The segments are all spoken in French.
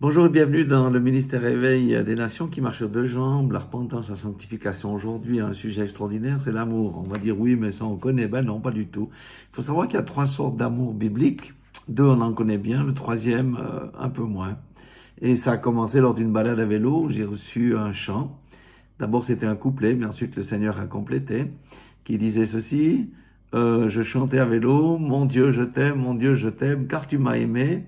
Bonjour et bienvenue dans le ministère Éveil des Nations qui marche sur deux jambes, la repentance, la sanctification. Aujourd'hui, un sujet extraordinaire, c'est l'amour. On va dire oui, mais ça on connaît. Ben non, pas du tout. Il faut savoir qu'il y a trois sortes d'amour biblique. Deux, on en connaît bien. Le troisième, un peu moins. Et ça a commencé lors d'une balade à vélo où j'ai reçu un chant. D'abord, c'était un couplet, mais ensuite le Seigneur a complété, qui disait ceci. Je chantais à vélo, mon Dieu, je t'aime, car tu m'as aimé.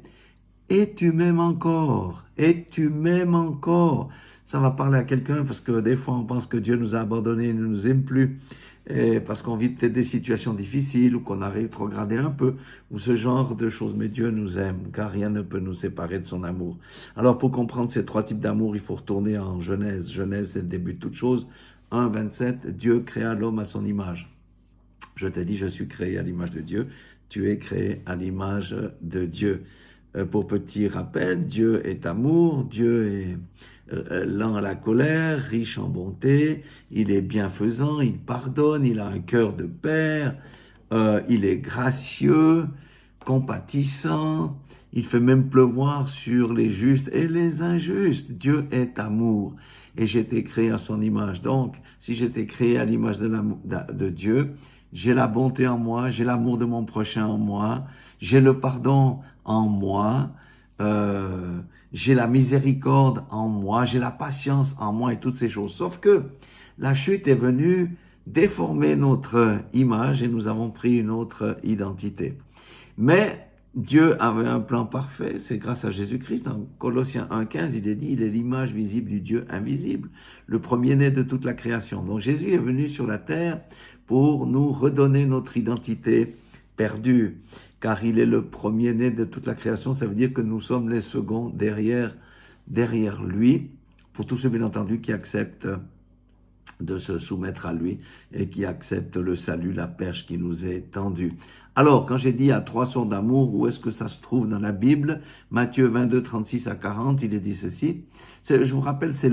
Et tu m'aimes encore, et tu m'aimes encore. Ça va parler à quelqu'un parce que des fois on pense que Dieu nous a abandonnés, il ne nous aime plus, et parce qu'on vit peut-être des situations difficiles ou qu'on a rétrogradé un peu, ou ce genre de choses. Mais Dieu nous aime, car rien ne peut nous séparer de son amour. Alors pour comprendre ces trois types d'amour, il faut retourner en Genèse. Genèse, c'est le début de toute chose. 1, 27, Dieu créa l'homme à son image. Je t'ai dit, je suis créé à l'image de Dieu. Tu es créé à l'image de Dieu. Pour petit rappel, Dieu est amour, Dieu est lent à la colère, riche en bonté, il est bienfaisant, il pardonne, il a un cœur de père, il est gracieux, compatissant, il fait même pleuvoir sur les justes et les injustes. Dieu est amour et j'ai été créé à son image. Donc, si j'étais créé à l'image de Dieu, j'ai la bonté en moi, j'ai l'amour de mon prochain en moi, j'ai le pardon en moi, j'ai la miséricorde en moi, j'ai la patience en moi et toutes ces choses. Sauf que la chute est venue déformer notre image et nous avons pris une autre identité. Mais Dieu avait un plan parfait, c'est grâce à Jésus-Christ. Dans Colossiens 1,15, il est dit, il est l'image visible du Dieu invisible, le premier-né de toute la création. Donc Jésus est venu sur la terre pour nous redonner notre identité perdue, car il est le premier-né de toute la création. Ça veut dire que nous sommes les seconds derrière lui, pour tous ceux bien entendu qui acceptent de se soumettre à lui et qui accepte le salut, la perche qui nous est tendue. Alors, quand j'ai dit il y a trois sortes d'amour, où est-ce que ça se trouve dans la Bible? Matthieu 22, 36 à 40, il est dit ceci. Je vous rappelle, c'est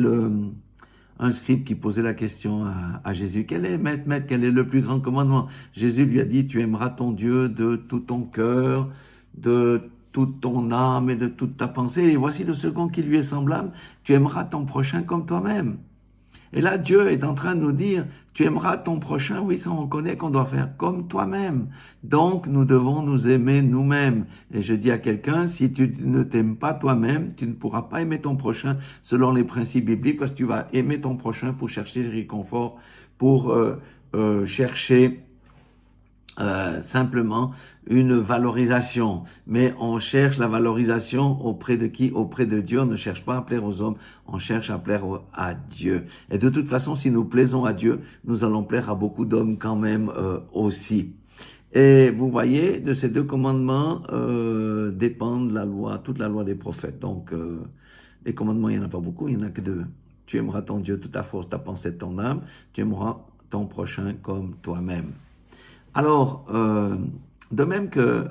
un scribe qui posait la question à Jésus. Quel est, maître, quel est le plus grand commandement? Jésus lui a dit, tu aimeras ton Dieu de tout ton cœur, de toute ton âme et de toute ta pensée. Et voici le second qui lui est semblable, tu aimeras ton prochain comme toi-même. Et là, Dieu est en train de nous dire, tu aimeras ton prochain, oui, ça on connaît qu'on doit faire comme toi-même. Donc, nous devons nous aimer nous-mêmes. Et je dis à quelqu'un, si tu ne t'aimes pas toi-même, tu ne pourras pas aimer ton prochain selon les principes bibliques, parce que tu vas aimer ton prochain pour chercher le réconfort, pour chercher simplement une valorisation. Mais on cherche la valorisation auprès de qui? Auprès de Dieu. On ne cherche pas à plaire aux hommes, on cherche à plaire à Dieu. Et de toute façon, si nous plaisons à Dieu, nous allons plaire à beaucoup d'hommes quand même aussi. Et vous voyez, de ces deux commandements dépendent la loi, toute la loi des prophètes. Donc, les commandements, il n'y en a pas beaucoup, il n'y en a que deux. Tu aimeras ton Dieu toute ta force, ta pensée, ton âme. Tu aimeras ton prochain comme toi-même. Alors, de même que,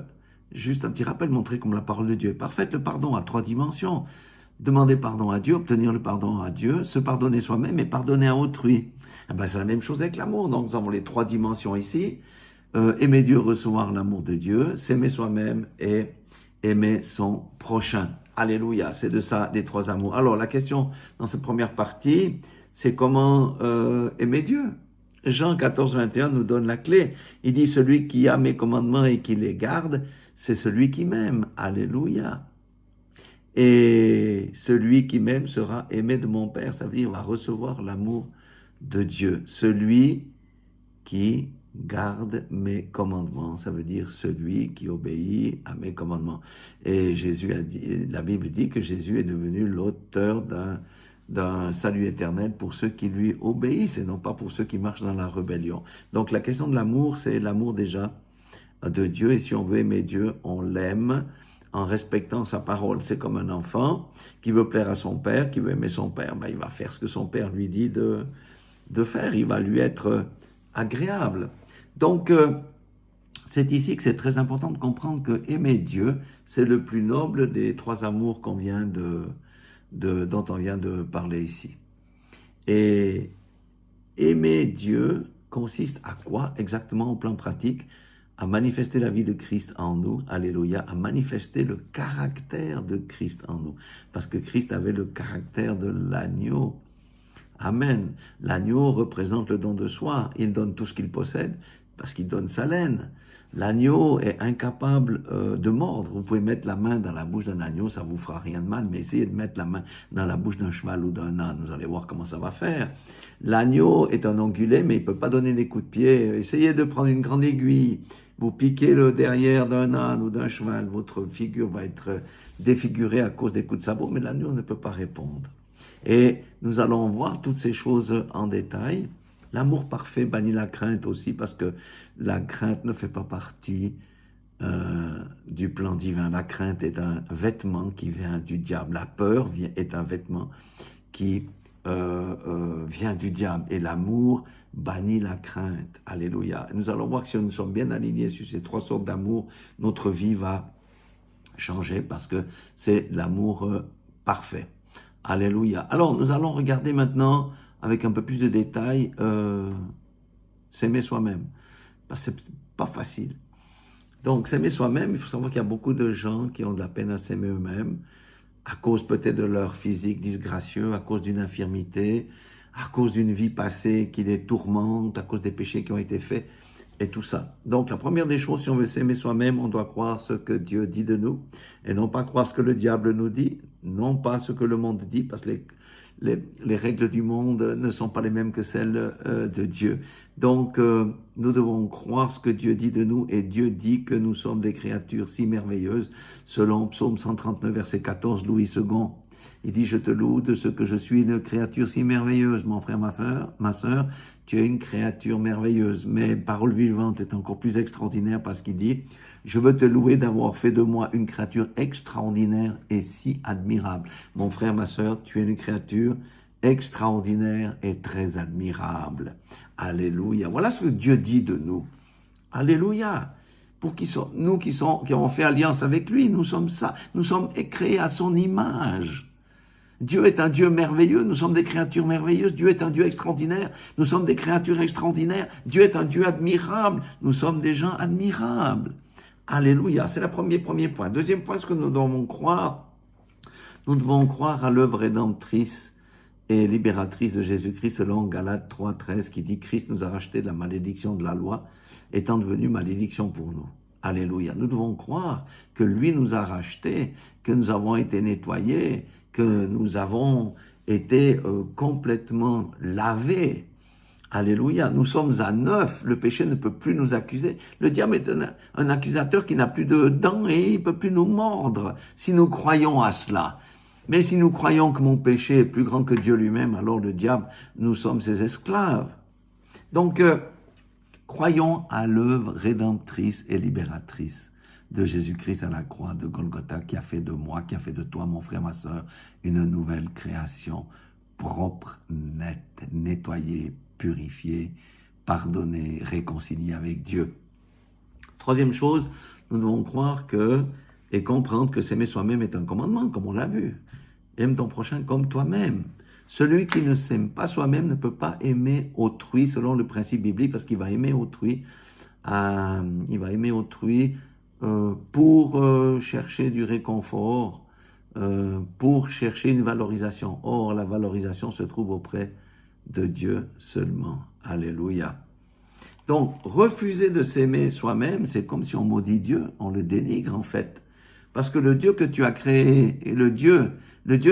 juste un petit rappel, montrer comme la parole de Dieu est parfaite, le pardon a trois dimensions. Demander pardon à Dieu, obtenir le pardon à Dieu, se pardonner soi-même et pardonner à autrui. Eh ben, c'est la même chose avec l'amour. Donc, nous avons les trois dimensions ici. Aimer Dieu, recevoir l'amour de Dieu, s'aimer soi-même et aimer son prochain. Alléluia, c'est de ça les trois amours. Alors, la question dans cette première partie, c'est comment aimer Dieu. Jean 14, 21 nous donne la clé. Il dit, celui qui a mes commandements et qui les garde, c'est celui qui m'aime. Alléluia. Et celui qui m'aime sera aimé de mon Père. Ça veut dire, il va recevoir l'amour de Dieu. Celui qui garde mes commandements. Ça veut dire celui qui obéit à mes commandements. Et Jésus a dit, la Bible dit que Jésus est devenu l'auteur d'un salut éternel pour ceux qui lui obéissent et non pas pour ceux qui marchent dans la rébellion. Donc la question de l'amour, c'est l'amour déjà de Dieu. Et si on veut aimer Dieu, on l'aime en respectant sa parole. C'est comme un enfant qui veut plaire à son père, qui veut aimer son père. Ben, il va faire ce que son père lui dit de faire. Il va lui être agréable. Donc, c'est ici que c'est très important de comprendre que aimer Dieu, c'est le plus noble des trois amours qu'on vient dont on vient de parler ici. Et aimer Dieu consiste à quoi exactement au plan pratique? à manifester la vie de Christ en nous, alléluia, à manifester le caractère de Christ en nous. Parce que Christ avait le caractère de l'agneau. Amen. L'agneau représente le don de soi. Il donne tout ce qu'il possède parce qu'il donne sa laine. L'agneau est incapable de mordre. Vous pouvez mettre la main dans la bouche d'un agneau, ça vous fera rien de mal, mais essayez de mettre la main dans la bouche d'un cheval ou d'un âne, vous allez voir comment ça va faire. L'agneau est un ongulé, mais il ne peut pas donner des coups de pied. Essayez de prendre une grande aiguille, vous piquez le derrière d'un âne ou d'un cheval, votre figure va être défigurée à cause des coups de sabot, mais l'agneau ne peut pas répondre. Et nous allons voir toutes ces choses en détail. L'amour parfait bannit la crainte aussi, parce que la crainte ne fait pas partie du plan divin. La crainte est un vêtement qui vient du diable. La peur est un vêtement qui vient du diable. Et l'amour bannit la crainte. Alléluia. Nous allons voir que si nous sommes bien alignés sur ces trois sortes d'amour, notre vie va changer, parce que c'est l'amour parfait. Alléluia. Alors, nous allons regarder maintenant, avec un peu plus de détails, s'aimer soi-même. Parce que c'est pas facile. Donc, s'aimer soi-même, il faut savoir qu'il y a beaucoup de gens qui ont de la peine à s'aimer eux-mêmes, à cause peut-être de leur physique disgracieux, à cause d'une infirmité, à cause d'une vie passée qui les tourmente, à cause des péchés qui ont été faits, et tout ça. Donc, la première des choses, si on veut s'aimer soi-même, on doit croire ce que Dieu dit de nous, et non pas croire ce que le diable nous dit, non pas ce que le monde dit, parce que les règles du monde ne sont pas les mêmes que celles de Dieu. Donc, nous devons croire ce que Dieu dit de nous, et Dieu dit que nous sommes des créatures si merveilleuses, selon Psaume 139, verset 14, Louis II. Il dit, je te loue de ce que je suis une créature si merveilleuse, mon frère, ma sœur, tu es une créature merveilleuse. Mais parole vivante est encore plus extraordinaire, parce qu'il dit, je veux te louer d'avoir fait de moi une créature extraordinaire et si admirable. Mon frère, ma sœur, tu es une créature extraordinaire et très admirable. Alléluia. Voilà ce que Dieu dit de nous. Alléluia. Pour nous qui avons fait alliance avec lui, nous sommes ça. Nous sommes créés à son image. Dieu est un Dieu merveilleux, nous sommes des créatures merveilleuses, Dieu est un Dieu extraordinaire, nous sommes des créatures extraordinaires, Dieu est un Dieu admirable, nous sommes des gens admirables. Alléluia, c'est le premier point. Deuxième point, ce que nous devons croire à l'œuvre rédemptrice et libératrice de Jésus-Christ selon Galates 3,13 qui dit « Christ nous a rachetés de la malédiction de la loi, étant devenu malédiction pour nous ». Alléluia, nous devons croire que lui nous a rachetés, que nous avons été nettoyés, que nous avons été complètement lavés. Alléluia, nous sommes à neuf, le péché ne peut plus nous accuser. Le diable est un accusateur qui n'a plus de dents et il ne peut plus nous mordre si nous croyons à cela. Mais si nous croyons que mon péché est plus grand que Dieu lui-même, alors le diable, nous sommes ses esclaves. Donc, croyons à l'œuvre rédemptrice et libératrice de Jésus-Christ à la croix de Golgotha, qui a fait de moi, qui a fait de toi, mon frère, ma sœur, une nouvelle création, propre, nette, nettoyée, purifiée, pardonnée, réconciliée avec Dieu. Troisième chose, nous devons croire et comprendre que s'aimer soi-même est un commandement, comme on l'a vu. Aime ton prochain comme toi-même. Celui qui ne s'aime pas soi-même ne peut pas aimer autrui selon le principe biblique, parce qu'il va aimer autrui, pour chercher du réconfort, pour chercher une valorisation. Or, la valorisation se trouve auprès de Dieu seulement. Alléluia. Donc, refuser de s'aimer soi-même, c'est comme si on maudit Dieu, on le dénigre en fait. Parce que le Dieu que tu as créé, et le Dieu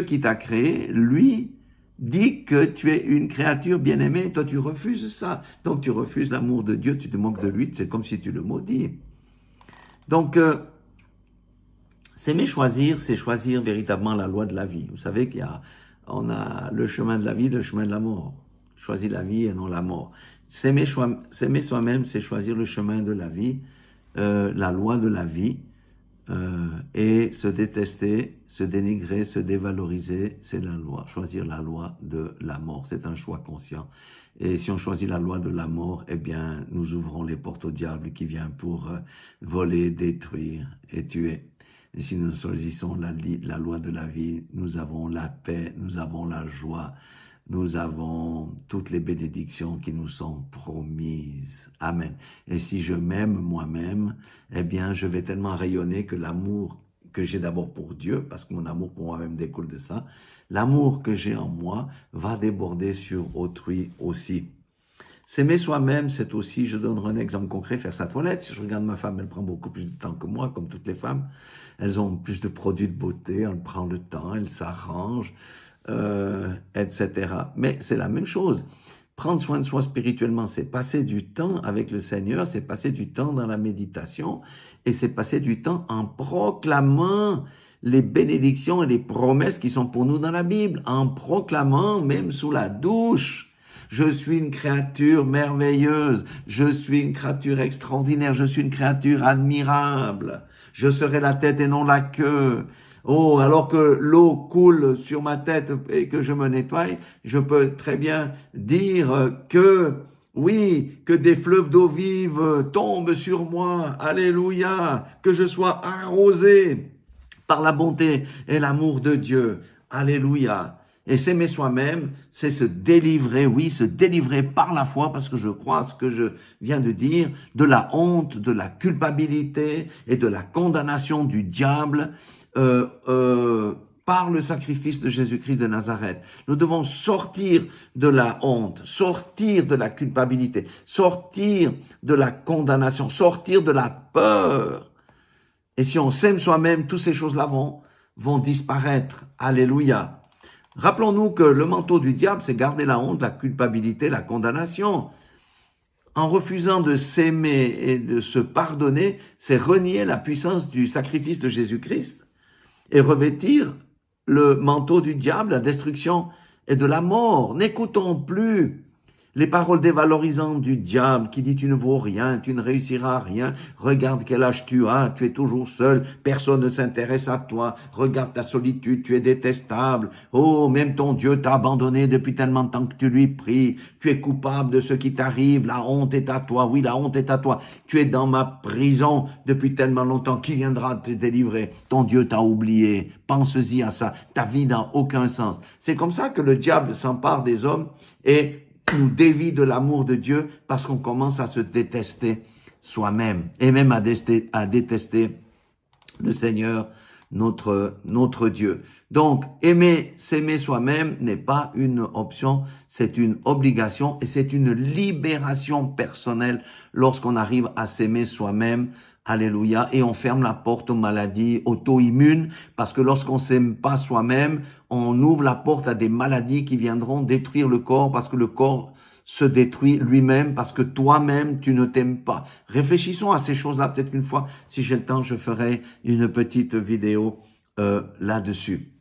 qui t'a créé, lui, dit que tu es une créature bien-aimée, toi tu refuses ça. Donc tu refuses l'amour de Dieu, tu te moques de lui, c'est comme si tu le maudis. Donc, s'aimer choisir, c'est choisir véritablement la loi de la vie. Vous savez on a le chemin de la vie, le chemin de la mort. Choisir la vie et non la mort. S'aimer soi-même, c'est choisir le chemin de la vie, la loi de la vie, et se détester, se dénigrer, se dévaloriser, c'est la loi. Choisir la loi de la mort, c'est un choix conscient. Et si on choisit la loi de la mort, eh bien, nous ouvrons les portes au diable qui vient pour voler, détruire et tuer. Et si nous choisissons la loi de la vie, nous avons la paix, nous avons la joie, nous avons toutes les bénédictions qui nous sont promises. Amen. Et si je m'aime moi-même, eh bien, je vais tellement rayonner que l'amour que j'ai d'abord pour Dieu, parce que mon amour pour moi-même découle de ça, l'amour que j'ai en moi va déborder sur autrui aussi. S'aimer soi-même, c'est aussi, je donnerai un exemple concret, faire sa toilette. Si je regarde ma femme, elle prend beaucoup plus de temps que moi, comme toutes les femmes. Elles ont plus de produits de beauté, elle prend le temps, elle s'arrange, etc. Mais c'est la même chose. Prendre soin de soi spirituellement, c'est passer du temps avec le Seigneur, c'est passer du temps dans la méditation, et c'est passer du temps en proclamant les bénédictions et les promesses qui sont pour nous dans la Bible, en proclamant même sous la douche. Je suis une créature merveilleuse, je suis une créature extraordinaire, je suis une créature admirable, je serai la tête et non la queue. Oh, alors que l'eau coule sur ma tête et que je me nettoie, je peux très bien dire que, oui, que des fleuves d'eau vive tombent sur moi, alléluia, que je sois arrosé par la bonté et l'amour de Dieu, alléluia. Et s'aimer soi-même, c'est se délivrer, oui, se délivrer par la foi, parce que je crois ce que je viens de dire, de la honte, de la culpabilité et de la condamnation du diable, par le sacrifice de Jésus-Christ de Nazareth. Nous devons sortir de la honte, sortir de la culpabilité, sortir de la condamnation, sortir de la peur. Et si on s'aime soi-même, toutes ces choses-là vont disparaître. Alléluia. Rappelons-nous que le manteau du diable, c'est garder la honte, la culpabilité, la condamnation. En refusant de s'aimer et de se pardonner, c'est renier la puissance du sacrifice de Jésus-Christ et revêtir le manteau du diable, la destruction et de la mort. N'écoutons plus les paroles dévalorisantes du diable qui dit tu ne vaux rien, tu ne réussiras à rien, regarde quel âge tu as, tu es toujours seul, personne ne s'intéresse à toi, regarde ta solitude, tu es détestable, oh, même ton Dieu t'a abandonné depuis tellement de temps que tu lui pries, tu es coupable de ce qui t'arrive, la honte est à toi, oui, la honte est à toi, tu es dans ma prison depuis tellement longtemps, qui viendra te délivrer? Ton Dieu t'a oublié, pense-y à ça, ta vie n'a aucun sens. C'est comme ça que le diable s'empare des hommes et nous dévie de l'amour de Dieu parce qu'on commence à se détester soi-même et même à détester le Seigneur, notre Dieu. Donc, s'aimer soi-même n'est pas une option, c'est une obligation et c'est une libération personnelle lorsqu'on arrive à s'aimer soi-même. Alléluia. Et on ferme la porte aux maladies auto-immunes parce que lorsqu'on s'aime pas soi-même, on ouvre la porte à des maladies qui viendront détruire le corps parce que le corps se détruit lui-même parce que toi-même, tu ne t'aimes pas. Réfléchissons à ces choses-là. Peut-être qu'une fois, si j'ai le temps, je ferai une petite vidéo là-dessus.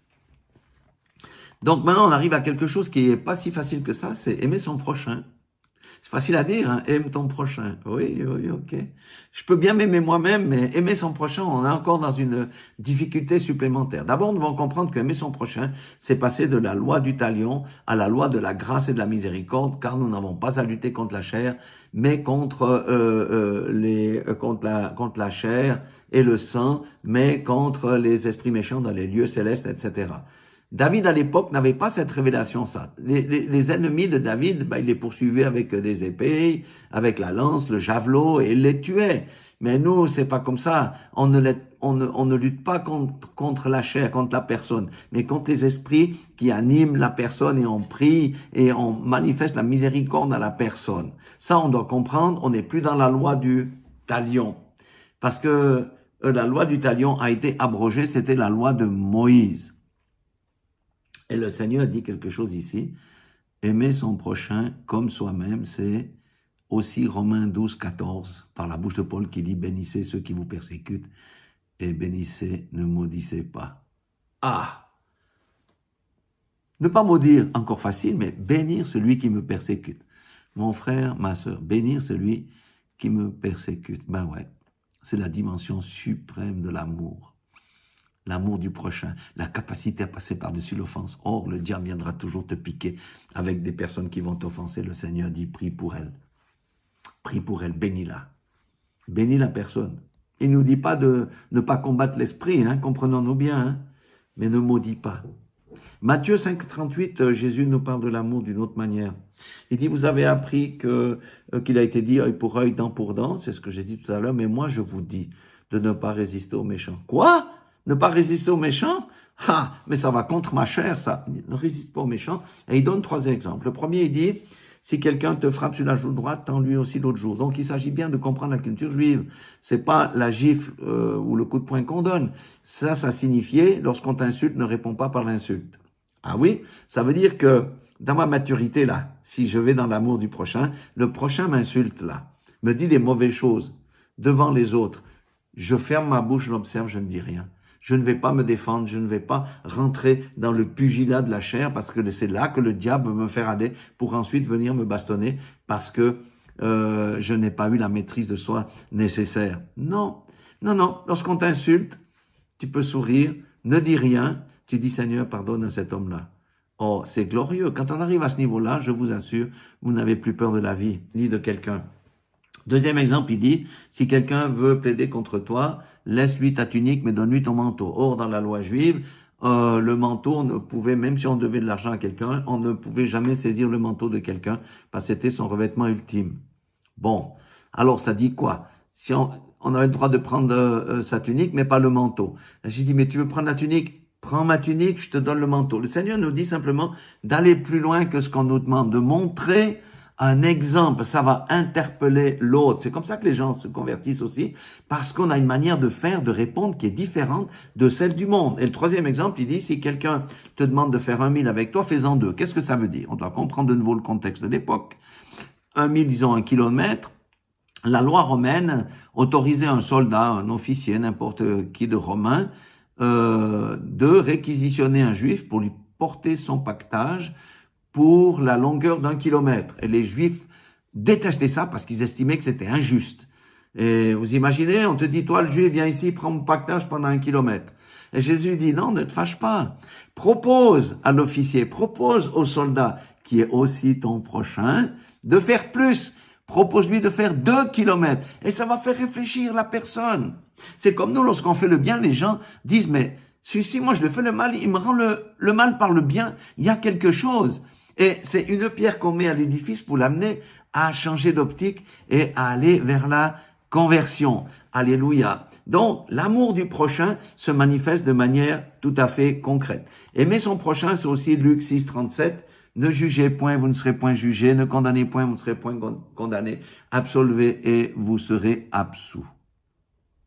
Donc maintenant, on arrive à quelque chose qui est pas si facile que ça, c'est aimer son prochain. C'est facile à dire, hein, aime ton prochain. Oui, oui, ok. Je peux bien m'aimer moi-même, mais aimer son prochain, on est encore dans une difficulté supplémentaire. D'abord, nous devons comprendre qu'aimer son prochain, c'est passer de la loi du talion à la loi de la grâce et de la miséricorde, car nous n'avons pas à lutter contre la chair, mais contre la chair et le sang, mais contre les esprits méchants dans les lieux célestes, etc. David, à l'époque, n'avait pas cette révélation, ça. Les ennemis de David, il les poursuivait avec des épées, avec la lance, le javelot, et il les tuait. Mais nous, c'est pas comme ça. On ne lutte pas contre la chair, contre la personne, mais contre les esprits qui animent la personne et on prie et on manifeste la miséricorde à la personne. Ça, on doit comprendre, on n'est plus dans la loi du talion. Parce que la loi du talion a été abrogée, c'était la loi de Moïse. Et le Seigneur dit quelque chose ici, aimer son prochain comme soi-même, c'est aussi Romains 12, 14, par la bouche de Paul qui dit « Bénissez ceux qui vous persécutent et bénissez, ne maudissez pas. » Ah! Ne pas maudire, encore facile, mais bénir celui qui me persécute. Mon frère, ma sœur, bénir celui qui me persécute. Ben ouais, c'est la dimension suprême de l'amour. L'amour du prochain, la capacité à passer par-dessus l'offense. Or, le diable viendra toujours te piquer avec des personnes qui vont t'offenser. Le Seigneur dit, prie pour elle. Prie pour elle, bénis-la. Bénis la personne. Il ne nous dit pas de ne pas combattre l'esprit, hein, comprenons-nous bien, hein, mais ne maudis pas. Matthieu 5,38, Jésus nous parle de l'amour d'une autre manière. Il dit, vous avez appris qu'il a été dit œil pour œil, dent pour dent, c'est ce que j'ai dit tout à l'heure, mais moi je vous dis de ne pas résister aux méchants. Quoi? Ne pas résister aux méchants? Ah, mais ça va contre ma chair, ça. Ne résiste pas aux méchants. Et il donne 3 exemples. Le premier, il dit, si quelqu'un te frappe sur la joue droite, tends lui aussi l'autre joue. Donc il s'agit bien de comprendre la culture juive. C'est pas la gifle ou le coup de poing qu'on donne. Ça signifiait, lorsqu'on t'insulte, ne réponds pas par l'insulte. Ah oui? Ça veut dire que, dans ma maturité, là, si je vais dans l'amour du prochain, le prochain m'insulte, là, me dit des mauvaises choses devant les autres. Je ferme ma bouche, je l'observe, je ne dis rien. Je ne vais pas me défendre, je ne vais pas rentrer dans le pugilat de la chair parce que c'est là que le diable veut me faire aller pour ensuite venir me bastonner parce que je n'ai pas eu la maîtrise de soi nécessaire. Non, non, non. Lorsqu'on t'insulte, tu peux sourire, ne dis rien, tu dis Seigneur, pardonne à cet homme-là. Oh, c'est glorieux. Quand on arrive à ce niveau-là, je vous assure, vous n'avez plus peur de la vie ni de quelqu'un. Deuxième exemple, il dit, si quelqu'un veut plaider contre toi, laisse-lui ta tunique, mais donne-lui ton manteau. Or, dans la loi juive, le manteau, on ne pouvait, même si on devait de l'argent à quelqu'un, on ne pouvait jamais saisir le manteau de quelqu'un, parce que c'était son revêtement ultime. Bon, alors ça dit quoi? Si on avait le droit de prendre sa tunique, mais pas le manteau. J'ai dit, mais tu veux prendre la tunique? Prends ma tunique, je te donne le manteau. Le Seigneur nous dit simplement d'aller plus loin que ce qu'on nous demande, de montrer un exemple, ça va interpeller l'autre. C'est comme ça que les gens se convertissent aussi, parce qu'on a une manière de faire, de répondre qui est différente de celle du monde. Et le troisième exemple, il dit, si quelqu'un te demande de faire 1 000 avec toi, fais-en 2. Qu'est-ce que ça veut dire? On doit comprendre de nouveau le contexte de l'époque. 1 000, disons 1 kilomètre. La loi romaine autorisait un soldat, un officier, n'importe qui de romain, de réquisitionner un juif pour lui porter son pactage pour la longueur d'1 kilomètre. Et les Juifs détestaient ça parce qu'ils estimaient que c'était injuste. Et vous imaginez, on te dit, toi le Juif, viens ici, prends mon pactage pendant 1 kilomètre. Et Jésus dit, non, ne te fâche pas. Propose à l'officier, propose au soldat, qui est aussi ton prochain, de faire plus. Propose-lui de faire 2 kilomètres. Et ça va faire réfléchir la personne. C'est comme nous, lorsqu'on fait le bien, les gens disent, mais celui-ci, moi je le fais le mal, il me rend le mal par le bien. Il y a quelque chose. Et c'est une pierre qu'on met à l'édifice pour l'amener à changer d'optique et à aller vers la conversion. Alléluia. Donc, l'amour du prochain se manifeste de manière tout à fait concrète. Aimer son prochain, c'est aussi Luc 6, 37. Ne jugez point, vous ne serez point jugés. Ne condamnez point, vous ne serez point condamnés. Absolvez et vous serez absous.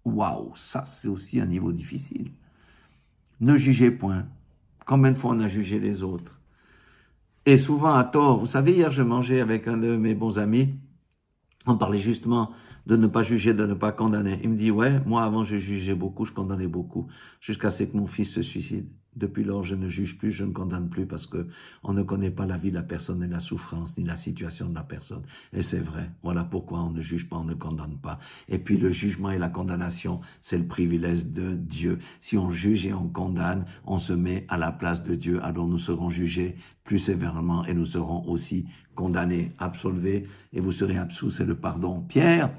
Waouh, ça c'est aussi un niveau difficile. Ne jugez point. Combien de fois on a jugé les autres? Et souvent à tort. Vous savez, hier, je mangeais avec un de mes bons amis. On parlait justement de ne pas juger, de ne pas condamner. Il me dit, ouais, moi avant je jugeais beaucoup, je condamnais beaucoup, jusqu'à ce que mon fils se suicide. Depuis lors, je ne juge plus, je ne condamne plus parce que on ne connaît pas la vie de la personne, ni la souffrance, ni la situation de la personne. Et c'est vrai. Voilà pourquoi on ne juge pas, on ne condamne pas. Et puis le jugement et la condamnation, c'est le privilège de Dieu. Si on juge et on condamne, on se met à la place de Dieu. Alors nous serons jugés plus sévèrement et nous serons aussi condamnés, absolvés, et vous serez absous, c'est le pardon. Pierre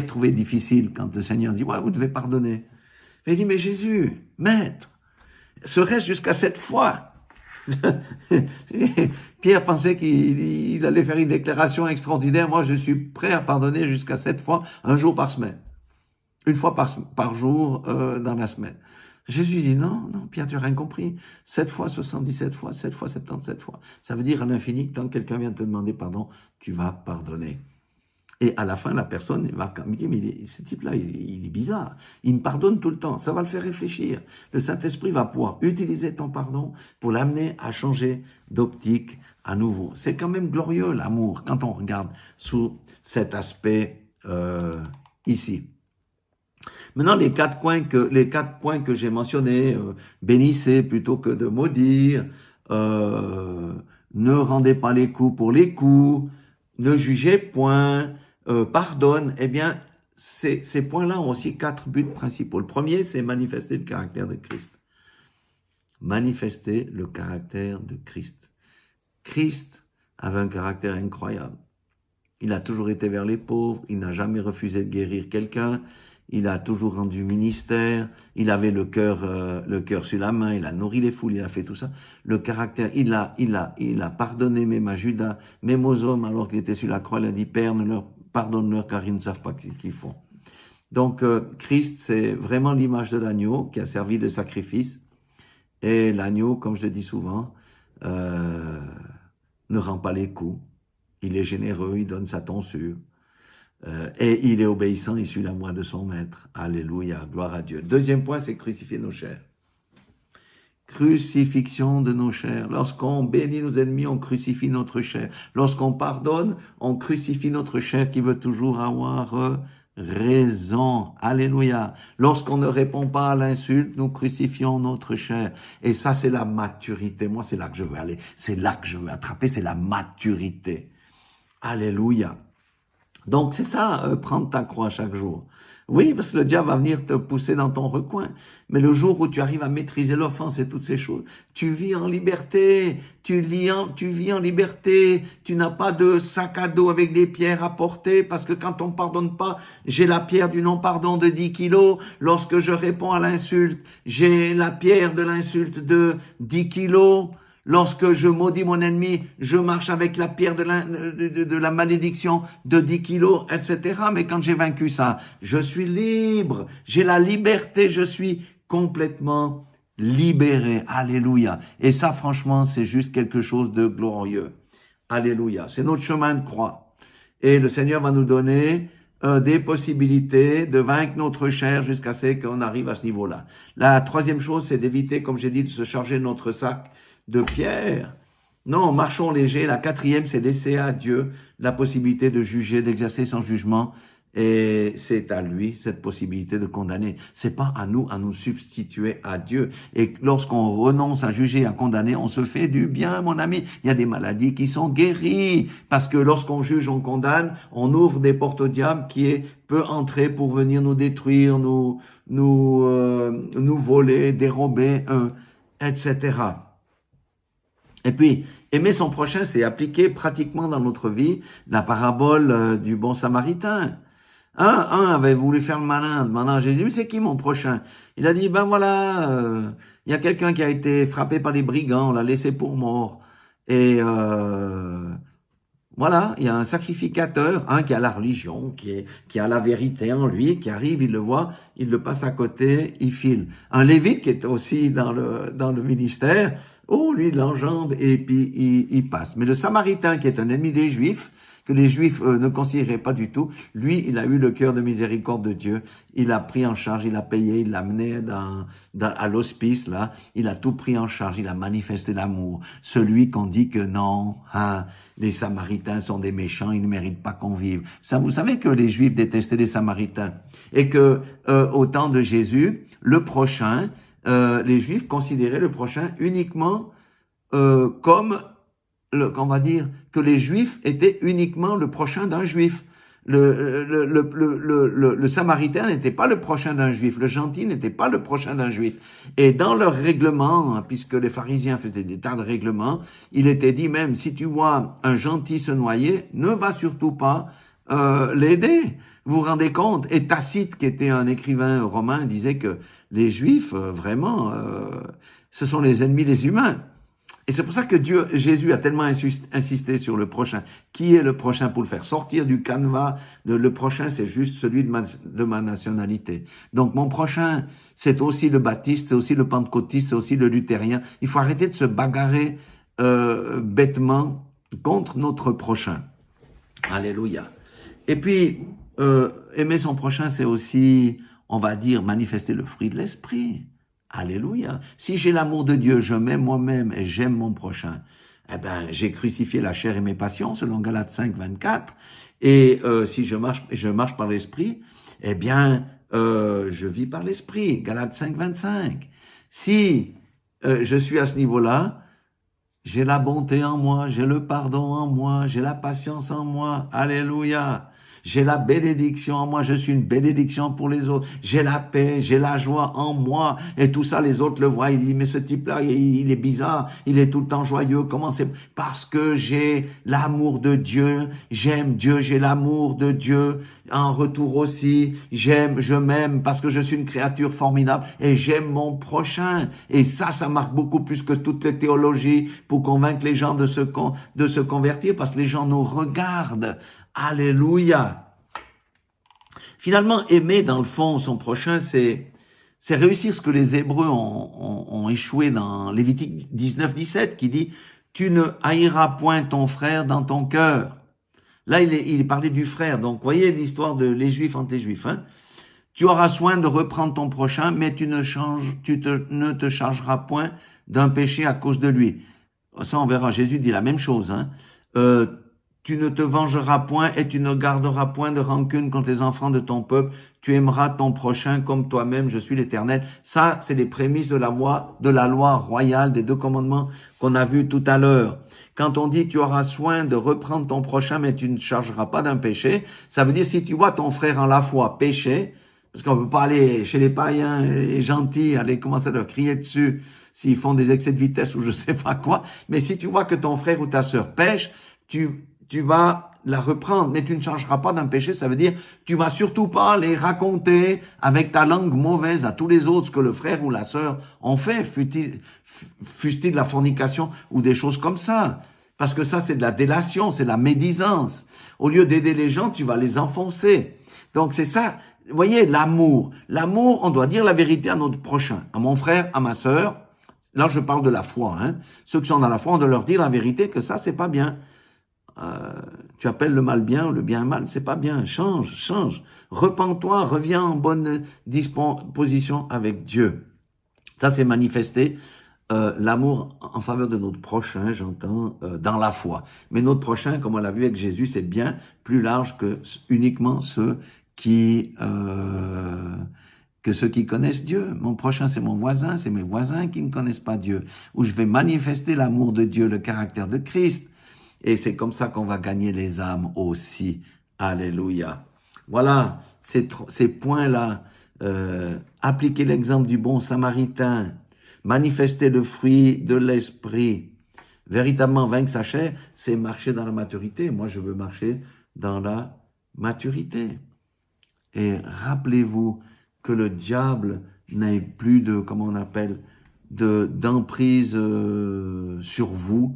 trouvait difficile quand le Seigneur dit, ouais, vous devez pardonner. Il dit, mais Jésus, maître, serait-ce jusqu'à 7 fois? Pierre pensait qu'il allait faire une déclaration extraordinaire. Moi, je suis prêt à pardonner jusqu'à 7 fois, un jour par semaine. Une fois par jour dans la semaine. Jésus dit, non, Pierre, tu n'as rien compris. 7 fois, 77 fois, 7 fois, 77 fois. Ça veut dire à l'infini que tant que quelqu'un vient te demander pardon, tu vas pardonner. Et à la fin, la personne va me dire, mais ce type-là, il est bizarre. Il me pardonne tout le temps. Ça va le faire réfléchir. Le Saint-Esprit va pouvoir utiliser ton pardon pour l'amener à changer d'optique à nouveau. C'est quand même glorieux, l'amour, quand on regarde sous cet aspect ici. Maintenant, les 4 points que j'ai mentionnés, bénissez plutôt que de maudire, ne rendez pas les coups pour les coups, ne jugez point, pardonne, eh bien, ces points-là ont aussi 4 buts principaux. Le premier, c'est manifester le caractère de Christ. Manifester le caractère de Christ. Christ avait un caractère incroyable. Il a toujours été vers les pauvres, il n'a jamais refusé de guérir quelqu'un, il a toujours rendu ministère, il avait le cœur sur la main, il a nourri les foules, il a fait tout ça. Le caractère, il a pardonné même à Judas, même aux hommes, alors qu'il était sur la croix, il a dit, Père, pardonne-leur car ils ne savent pas ce qu'ils font. Donc, Christ, c'est vraiment l'image de l'agneau qui a servi de sacrifice. Et l'agneau, comme je le dis souvent, ne rend pas les coups. Il est généreux, il donne sa tonsure. Et il est obéissant, il suit la voie de son maître. Alléluia, gloire à Dieu. Deuxième point, c'est crucifier nos chairs. Crucifixion de nos chairs. Lorsqu'on bénit nos ennemis, on crucifie notre chair. Lorsqu'on pardonne, on crucifie notre chair qui veut toujours avoir raison. Alléluia. Lorsqu'on ne répond pas à l'insulte, nous crucifions notre chair. Et ça, c'est la maturité. Moi, c'est là que je veux aller. C'est là que je veux attraper. C'est la maturité. Alléluia. Donc, c'est ça, prendre ta croix chaque jour. Oui, parce que le diable va venir te pousser dans ton recoin. Mais le jour où tu arrives à maîtriser l'offense et toutes ces choses, tu vis en liberté, tu vis en liberté, tu n'as pas de sac à dos avec des pierres à porter, parce que quand on pardonne pas, j'ai la pierre du non-pardon de 10 kilos. Lorsque je réponds à l'insulte, j'ai la pierre de l'insulte de 10 kilos. Lorsque je maudis mon ennemi, je marche avec la pierre de la malédiction de 10 kilos, etc. Mais quand j'ai vaincu ça, je suis libre, j'ai la liberté, je suis complètement libéré. Alléluia. Et ça, franchement, c'est juste quelque chose de glorieux. Alléluia. C'est notre chemin de croix. Et le Seigneur va nous donner des possibilités de vaincre notre chair jusqu'à ce qu'on arrive à ce niveau-là. La troisième chose, c'est d'éviter, comme j'ai dit, de se charger notre sac de pierre. Non, marchons léger. La quatrième, c'est laisser à Dieu la possibilité de juger, d'exercer son jugement. Et c'est à lui cette possibilité de condamner. C'est pas à nous substituer à Dieu. Et lorsqu'on renonce à juger, à condamner, on se fait du bien, mon ami. Il y a des maladies qui sont guéries. Parce que lorsqu'on juge, on condamne, on ouvre des portes au diable qui peut entrer pour venir nous détruire, nous voler, dérober, etc. Et puis, aimer son prochain, c'est appliqué pratiquement dans notre vie la parabole du bon samaritain. Un avait voulu faire le malin, demandant à Jésus, c'est qui mon prochain? Il a dit, ben voilà, il y a quelqu'un qui a été frappé par les brigands, on l'a laissé pour mort. Et voilà, il y a un sacrificateur, un qui a la religion, qui a la vérité en lui, qui arrive, il le voit, il le passe à côté, il file. Un lévite qui est aussi dans le ministère, lui, il l'enjambe et puis il passe. Mais le samaritain, qui est un ennemi des Juifs, que les Juifs ne considéraient pas du tout, lui, il a eu le cœur de miséricorde de Dieu. Il a pris en charge, il a payé, il l'a amené à l'hospice, là. Il a tout pris en charge, il a manifesté l'amour. Celui qu'on dit que non, les Samaritains sont des méchants, ils ne méritent pas qu'on vive. Ça, vous savez que les Juifs détestaient les Samaritains. Et que, au temps de Jésus, le prochain, les Juifs considéraient le prochain uniquement comme on va dire que les Juifs étaient uniquement le prochain d'un Juif. Le Samaritain n'était pas le prochain d'un Juif, le gentil n'était pas le prochain d'un Juif. Et dans leur règlement, puisque les pharisiens faisaient des tas de règlements, il était dit même, si tu vois un gentil se noyer, ne va surtout pas l'aider. Vous vous rendez compte? Et Tacite, qui était un écrivain romain, disait que les Juifs, vraiment, ce sont les ennemis des humains. Et c'est pour ça que Jésus a tellement insisté sur le prochain. Qui est le prochain pour le faire sortir du canevas? Le prochain, c'est juste celui de ma nationalité. Donc mon prochain, c'est aussi le baptiste, c'est aussi le pentecôtiste, c'est aussi le luthérien. Il faut arrêter de se bagarrer bêtement contre notre prochain. Alléluia. Et puis, aimer son prochain, c'est aussi, on va dire, manifester le fruit de l'esprit. Alléluia. Si j'ai l'amour de Dieu, je m'aime moi-même et j'aime mon prochain, eh ben, j'ai crucifié la chair et mes passions, selon Galates 5, 24. Et si je marche par l'esprit, eh bien, je vis par l'esprit, Galates 5, 25. Si je suis à ce niveau-là, j'ai la bonté en moi, j'ai le pardon en moi, j'ai la patience en moi. Alléluia. J'ai la bénédiction en moi, je suis une bénédiction pour les autres. J'ai la paix, j'ai la joie en moi. Et tout ça, les autres le voient. Ils disent, mais ce type-là, il est bizarre. Il est tout le temps joyeux. Comment c'est? Parce que j'ai l'amour de Dieu. J'aime Dieu, j'ai l'amour de Dieu. En retour aussi, je m'aime parce que je suis une créature formidable et j'aime mon prochain. Et ça marque beaucoup plus que toutes les théologies pour convaincre les gens de se convertir parce que les gens nous regardent. Alléluia. Finalement, aimer dans le fond son prochain, c'est réussir ce que les Hébreux ont échoué dans Lévitique 19-17 qui dit « Tu ne haïras point ton frère dans ton cœur ». Là, il parlait du frère. Donc, voyez l'histoire de les Juifs entre les Juifs. Hein. Tu auras soin de reprendre ton prochain, mais tu ne te chargeras point d'un péché à cause de lui. Ça, on verra. Jésus dit la même chose. Hein. Tu ne te vengeras point et tu ne garderas point de rancune contre les enfants de ton peuple. Tu aimeras ton prochain comme toi-même. Je suis l'Éternel. Ça, c'est les prémices de la loi royale des 2 commandements qu'on a vus tout à l'heure. Quand on dit tu auras soin de reprendre ton prochain, mais tu ne chargeras pas d'un péché, ça veut dire si tu vois ton frère en la foi pécher, parce qu'on peut pas aller chez les païens, les gentils, aller commencer à leur crier dessus s'ils font des excès de vitesse ou je sais pas quoi. Mais si tu vois que ton frère ou ta sœur pêche, tu vas la reprendre, mais tu ne changeras pas d'un péché. Ça veut dire, tu vas surtout pas les raconter avec ta langue mauvaise à tous les autres ce que le frère ou la sœur ont fait, fût-il de la fornication ou des choses comme ça. Parce que ça, c'est de la délation, c'est de la médisance. Au lieu d'aider les gens, tu vas les enfoncer. Donc c'est ça, vous voyez, l'amour. L'amour, on doit dire la vérité à notre prochain, à mon frère, à ma sœur. Là, je parle de la foi. Hein. Ceux qui sont dans la foi, on doit leur dire la vérité que ça, c'est pas bien. Tu appelles le mal bien, le bien mal, c'est pas bien. Change. Repens-toi, reviens en bonne disposition avec Dieu. Ça, c'est manifester l'amour en faveur de notre prochain, j'entends, dans la foi. Mais notre prochain, comme on l'a vu avec Jésus, c'est bien plus large que uniquement ceux qui connaissent Dieu. Mon prochain, c'est mon voisin, c'est mes voisins qui ne connaissent pas Dieu, où je vais manifester l'amour de Dieu, le caractère de Christ. Et c'est comme ça qu'on va gagner les âmes aussi. Alléluia. Voilà, ces points-là. Appliquer l'exemple du bon samaritain. Manifester le fruit de l'esprit. Véritablement vaincre sa chair, c'est marcher dans la maturité. Moi, je veux marcher dans la maturité. Et rappelez-vous que le diable n'ait plus de, comment on appelle, d'emprise sur vous,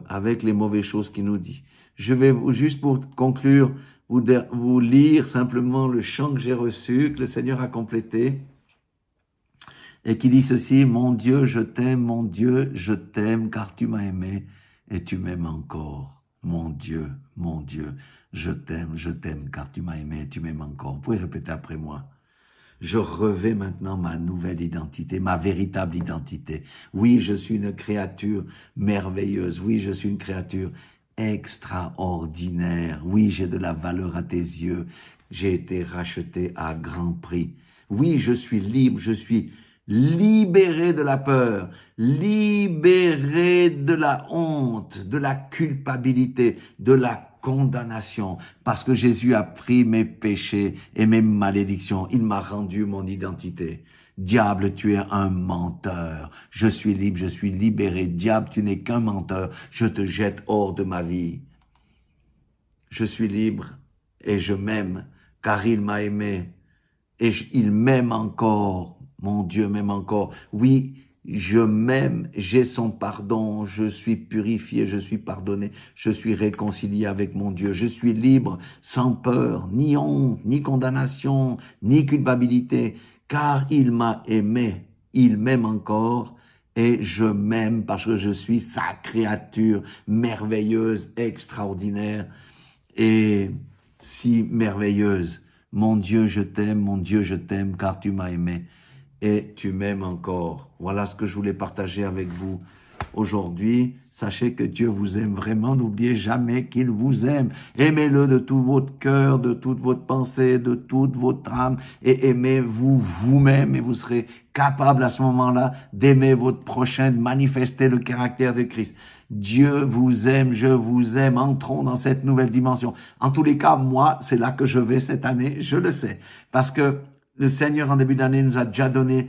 avec les mauvaises choses qu'il nous dit. Je vais juste pour conclure vous lire simplement le chant que j'ai reçu, que le Seigneur a complété, et qui dit ceci: mon Dieu, je t'aime, car tu m'as aimé et tu m'aimes encore. Mon Dieu, je t'aime, car tu m'as aimé et tu m'aimes encore. Vous pouvez répéter après moi. Je revais maintenant ma nouvelle identité, ma véritable identité. Oui, je suis une créature merveilleuse. Oui, je suis une créature extraordinaire. Oui, j'ai de la valeur à tes yeux. J'ai été racheté à grand prix. Oui, je suis libre, je suis libéré de la peur, libéré de la honte, de la culpabilité, de la condamnation, parce que Jésus a pris mes péchés et mes malédictions. Il m'a rendu mon identité. Diable, tu es un menteur. Je suis libre, je suis libéré. Diable, tu n'es qu'un menteur. Je te jette hors de ma vie. Je suis libre et je m'aime, car il m'a aimé et il m'aime encore. Mon Dieu m'aime encore. Oui, je m'aime, j'ai son pardon, je suis purifié, je suis pardonné, je suis réconcilié avec mon Dieu. Je suis libre, sans peur, ni honte, ni condamnation, ni culpabilité, car il m'a aimé, il m'aime encore, et je m'aime parce que je suis sa créature merveilleuse, extraordinaire, et si merveilleuse. Mon Dieu, je t'aime, car tu m'as aimé et tu m'aimes encore. Voilà ce que je voulais partager avec vous aujourd'hui, sachez que Dieu vous aime vraiment. N'oubliez jamais qu'il vous aime. Aimez-le de tout votre cœur, de toute votre pensée, de toute votre âme, et aimez-vous vous-même, et vous serez capable à ce moment-là d'aimer votre prochain, de manifester le caractère de Christ. Dieu vous aime, je vous aime, entrons dans cette nouvelle dimension. En tous les cas, moi, c'est là que je vais cette année, je le sais, parce que le Seigneur, en début d'année, nous a déjà donné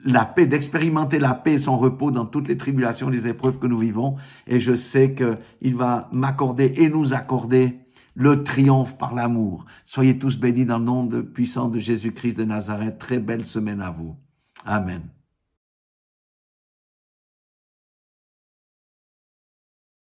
la paix, d'expérimenter la paix et son repos dans toutes les tribulations, les épreuves que nous vivons. Et je sais qu'il va m'accorder et nous accorder le triomphe par l'amour. Soyez tous bénis dans le nom puissant de Jésus-Christ de Nazareth. Très belle semaine à vous. Amen.